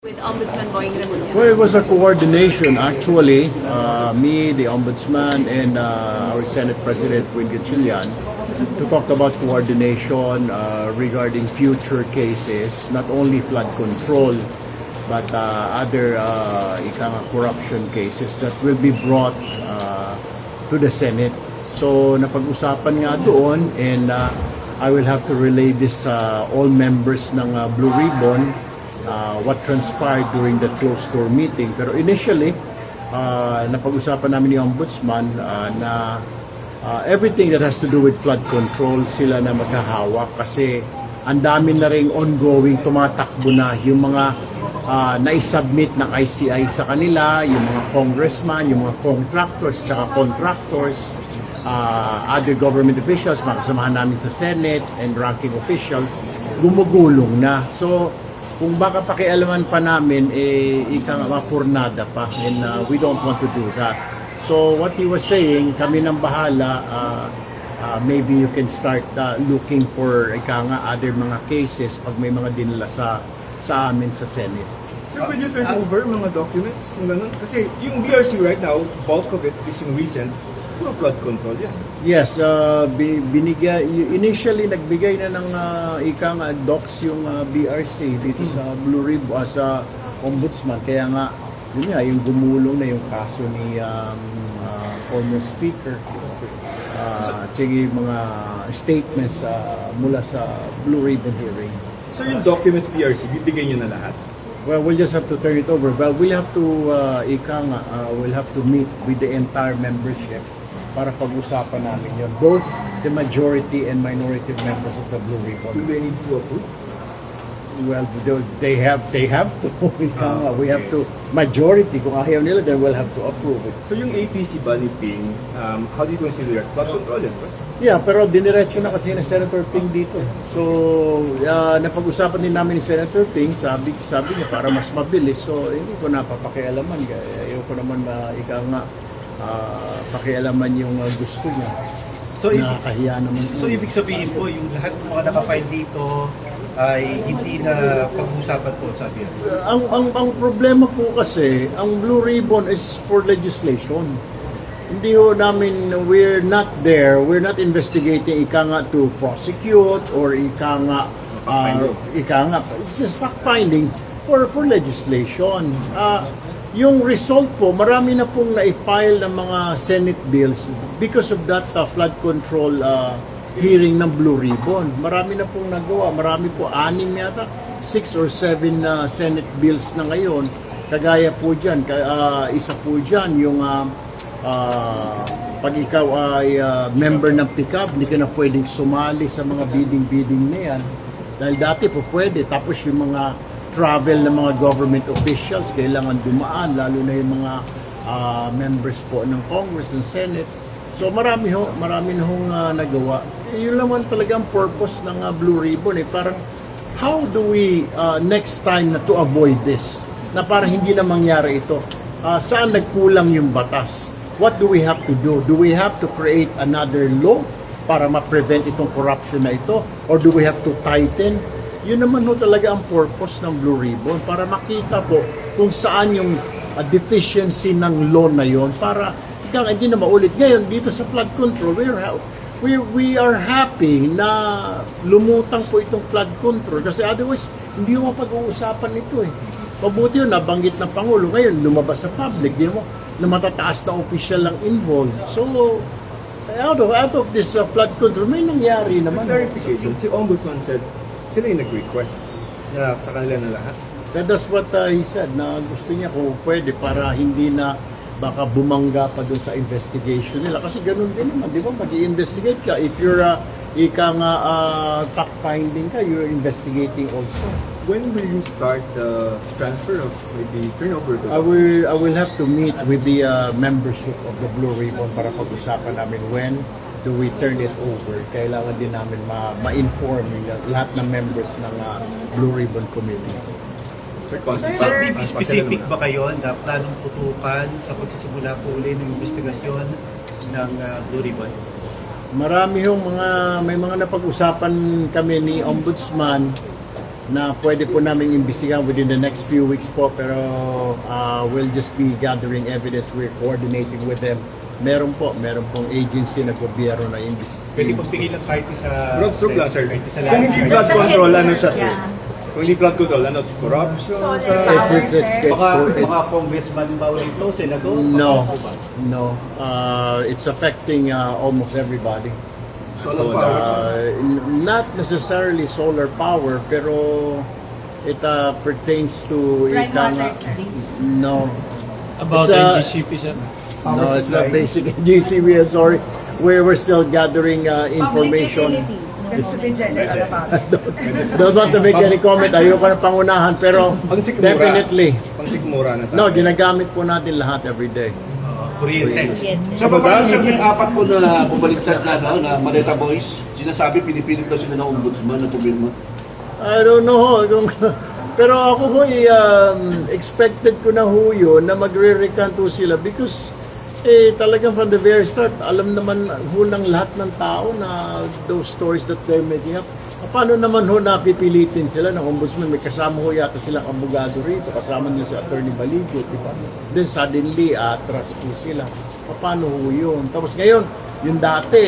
With Ombudsman Boying Remulla? Well, it was a coordination actually. Me, the Ombudsman, and our Senate President, Win Gatchalian, to talk about coordination regarding future cases, not only flood control, but other corruption cases that will be brought to the Senate. So napag-usapan nga doon, and I will have to relay this sa all members ng Blue Ribbon, what transpired during the closed-door meeting. Pero initially, napag-usapan namin ni Ombudsman na everything that has to do with flood control sila na maghahawak kasi ang dami na ring ongoing, tumatakbo na yung mga na-submit ng ICI sa kanila, yung mga congressman, yung mga contractors, other government officials, mga kasamahan namin sa Senate and ranking officials, gumugulong na. So, kung baka pakialaman pa namin, mapurnada pa, and we don't want to do that. So what he was saying, kami nang bahala, maybe you can start looking for other mga cases pag may mga dinala sa amin sa Senate. So will you turn over mga documents kung ganun? Kasi yung BRC right now, bulk of it is yung recent, puro flood control yan. Yes, initially nagbigay na ng docs yung BRC dito sa Blue Ribbon, sa Ombudsman. Kaya nga, yun nga, yung gumulong na yung kaso ni former speaker. Sige, mga statements mula sa Blue Ribbon hearing. So yung documents BRC, bibigay nyo na lahat? Well, we'll just have to turn it over. Well, we'll have to, we'll have to meet with the entire membership para pag-usapan namin yun. Both the majority and minority members of the Blue Ribbon. Do they need to approve? Well, they have to. We have to. Majority, kung ayaw nila, then we'll have to approve it. So yung APC Bunny Ping, how do you consider it? Flood control yan, right? Yeah, pero diniretso na kasi ni Senator Ping dito. So, napag-usapan din namin ni Senator Ping, sabi niya para mas mabilis. So, hindi ko napapakialaman. Ayaw ko naman pakialaman yung gusto niya. So, nakakahiya naman. So, ibig sabihin po, yung lahat ng mga nakafile dito ay hindi na pag-usapan po, sabi yan? Ang problema po kasi, ang Blue Ribbon is for legislation. Hindi ho namin, we're not investigating to prosecute or it's just fact-finding for legislation. Yung result po, marami na pong na-file ng mga Senate bills because of that flood control hearing ng Blue Ribbon. Marami na pong nagawa. Marami po, 6 or 7 Senate bills na ngayon. Kagaya po dyan, isa po dyan yung pag ikaw ay member ng PICAB, hindi ka na pwedeng sumali sa mga bidding na yan. Dahil dati po pwede. Tapos yung mga travel ng mga government officials, kailangan dumaan, lalo na yung mga members po ng Congress and Senate. So marami na hong nagawa. Yun naman talaga ang purpose ng Blue Ribbon. Parang, how do we next time na to avoid this? Na parang hindi na mangyari ito. Saan nagkulang yung batas? What do we have to do? Do we have to create another law para ma-prevent itong corruption na ito? Or do we have to tighten? Yun naman ho talaga ang purpose ng Blue Ribbon, para makita po kung saan yung deficiency ng law na yon, para hindi na maulit. Ngayon, dito sa flood control, we are happy na lumutang po itong flood control kasi otherwise, hindi mo mapag-uusapan ito eh. Mabuti yun, nabanggit ng Pangulo. Ngayon, lumabas sa public, di mo na matataas na official lang involved. So, out of this flood control, may nangyari naman. Clarification, si Ombudsman said, sila yung nag-request na sa kanila na lahat? That's what he said, na gusto niya kung pwede para hindi na baka bumangga pa dun sa investigation nila. Kasi ganun din naman, di ba? Mag-i-investigate ka. If you're fact-finding ka, you're investigating also. When will you start the transfer of maybe turnover? I will have to meet with the membership of the Blue Ribbon para pag-usapan namin when do we turn it over. Kailangan din namin ma-inform lahat ng members ng Blue Ribbon Committee. Sir, may specific ba kayo na planong tutukan sa pagsisimula po ulit ng investigasyon ng Blue Ribbon? Marami may mga napag-usapan kami ni Ombudsman na pwede po namin imbestigahan within the next few weeks po, pero we'll just be gathering evidence. We're coordinating with them. Meron pong agency na gobyerno na Pwede pong pigilan kahit isa... Broad stroke lang, sir. Kahit isa Kung hindi lang. flood Basta control, head, ano sir. siya, sir? Yeah. Kung hindi flood control, ano? Corruption? Solar sa- power, It's sir. Baka congressman ba ito, senador? No, Baka po ba? no. It's affecting almost everybody. Solar power. Not necessarily solar power, pero it pertains to Prime ika nga- water, sir. No. About It's a- NGCP, sir. No, it's not basic GCB. I'm sorry. We're still gathering information. Just to be general about it. Don't want to make any comment. Ayoko na pangunahan, pero Pang sikmura. definitely. Pang sikmura na No, tayo. ginagamit po natin lahat every day. Kuryente. Sa babae, sa apat po na bumaliktad na Maleta Boys, sinasabi pinipilit daw sila ng ombudsman na pumirma. I don't know pero ako ho, expected ko na ho yun na magre-recanto sila because talagang from the very start, alam naman ho ng lahat ng tao na those stories that they're making up. Paano naman ho napipilitin sila ng ombudsman? May kasama ho yata silang abogado rito, kasama nila si Attorney Baligo, di ba? Then suddenly, atras po sila. Paano ho yun? Tapos ngayon, yung dati,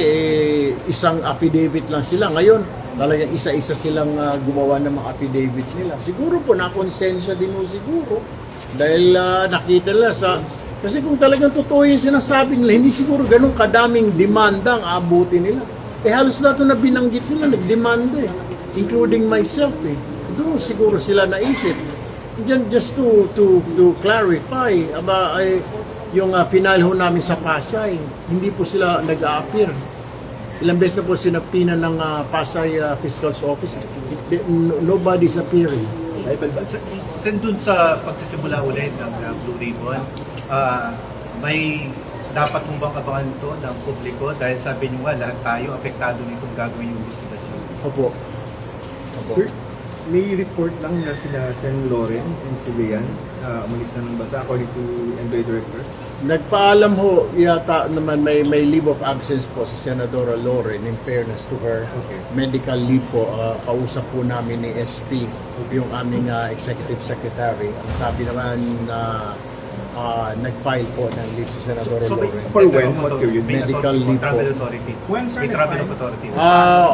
isang affidavit lang sila. Ngayon, talagang isa-isa silang gumawa ng mga affidavit nila. Siguro po, nakonsensya din ho siguro. Dahil nakita nila sa... Kasi kung talagang totoo yung sinasabi nila, hindi siguro ganun kadaming demanda ang abuti nila. Halos lahat na binanggit nila, nagdemanda including myself Doon siguro sila naisip. Just to clarify, yung final ho namin sa Pasay, hindi po sila nag-a-appear. Ilang beses na po sinapina ng Pasay Fiscal's Office. Nobody's appearing. Sen dun sa pagsisimula ulit ng Blue Ribbon, may dapat mong bang abangan ito ng publiko dahil sabi niyo nga lahat tayo apektado nitong gagawin yung investigasyon. Opo. Sir, may report lang na sila Sen. Loren and si Leon umalis na ng bansa according to NBI Director. Nagpaalam ho yata naman may leave of absence po si Senadora Loren in fairness to her. Okay. Medical leave po. Kausap po namin ni SP, yung aming executive secretary. Ang sabi naman na nag-file po ng leave si Senadora Loren. For when? What period? Medical leave po. Travel authority. When, sir, May travel nag-file? authority.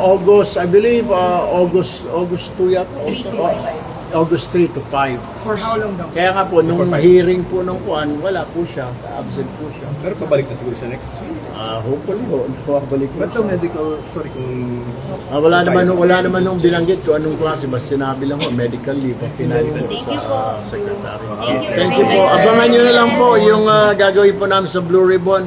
August, I believe, August 2 yata. 3 to 5. August 3 to 5. For how long daw? Kaya nga po, nung hearing po ng kuan, wala po siya. Absent po siya. Pero pabalik na siguro siya next week. Hopefully ho, nakabalik po But the siya. medical, sorry kung... Wala naman nung binanggit ko anong klase, basta sinabi lang ho, medical leave ang pinali ko Thank you sa po. secretary. Thank you. Thank you po. Abangan nyo na lang po yung gagawin po namin sa Blue Ribbon.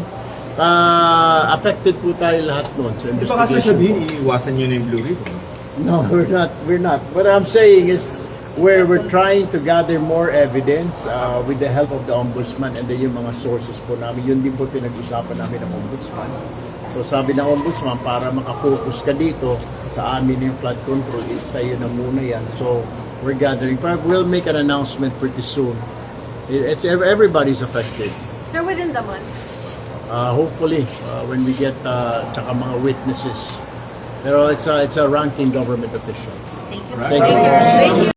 Affected po tayo lahat noon sa Di ba kasi investigation. sabihin, iiwasan nyo na yung Blue Ribbon? No, we're not. What I'm saying is, we're trying to gather more evidence with the help of the Ombudsman and then yung mga sources po namin. Yun din po pinag-usapan namin ng Ombudsman. So sabi ng Ombudsman, para makafocus ka dito sa amin yung flood control, sa'yo na muna yan. So we're gathering. But we'll make an announcement pretty soon. Everybody's affected. Sir, within the month. Hopefully, when we get tsaka mga witnesses. Pero it's a ranking government official. Thank you. Thank you. Congratulations.